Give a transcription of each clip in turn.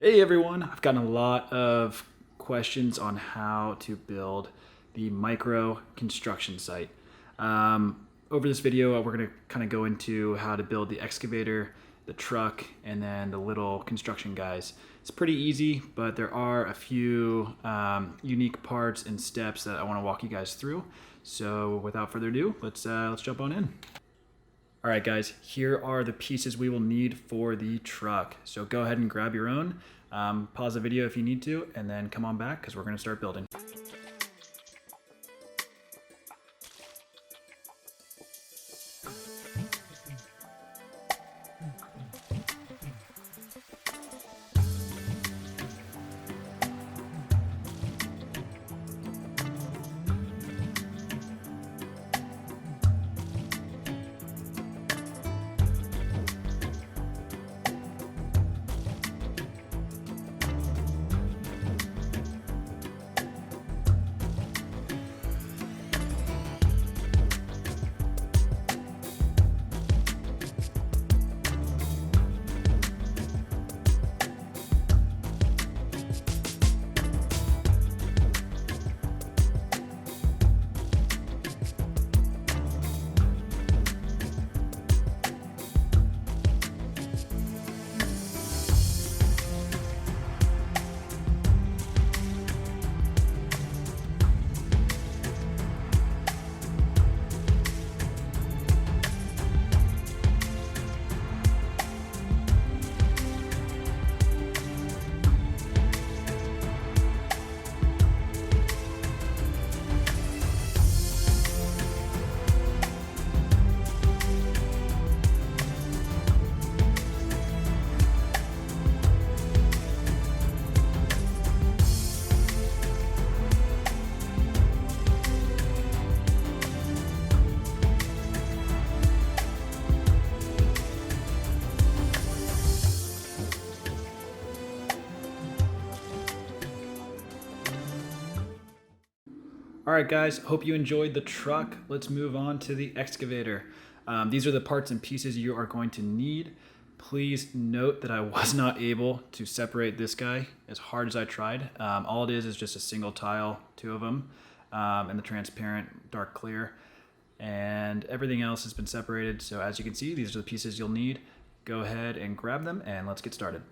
Hey everyone, I've gotten a lot of questions on how to build the micro construction site. Over this video, we're going to kind of go into how to build the excavator, the truck, and then the little construction guys. It's pretty easy, but there are a few unique parts and steps that I want to walk you guys through. So without further ado, let's jump on in. All right, guys, here are the pieces we will need for the truck. So go ahead and grab your own, pause the video if you need to, and then come on back because we're gonna start building. All right, guys, hope you enjoyed the truck. Let's move on to the excavator. These are the parts and pieces you are going to need. Please note that I was not able to separate this guy as hard as I tried. All it is just a single tile, two of them, and the transparent dark clear. And everything else has been separated. So as you can see, these are the pieces you'll need. Go ahead and grab them and let's get started.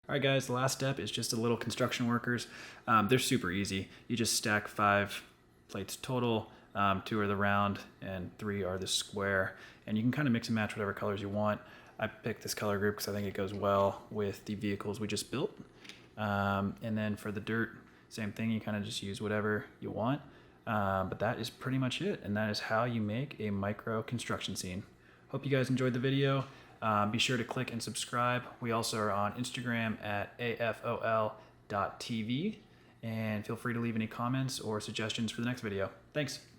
All right, guys, the last step is just a little construction workers. They're super easy. You just stack 5 plates total. 2 are the round and 3 are the square. And you can kind of mix and match whatever colors you want. I picked this color group because I think it goes well with the vehicles we just built. And then for the dirt, same thing, you kind of just use whatever you want. But that is pretty much it, and that is how you make a micro construction scene. Hope you guys enjoyed the video. Be sure to click and subscribe. We also are on Instagram at afol.tv, and feel free to leave any comments or suggestions for the next video. Thanks.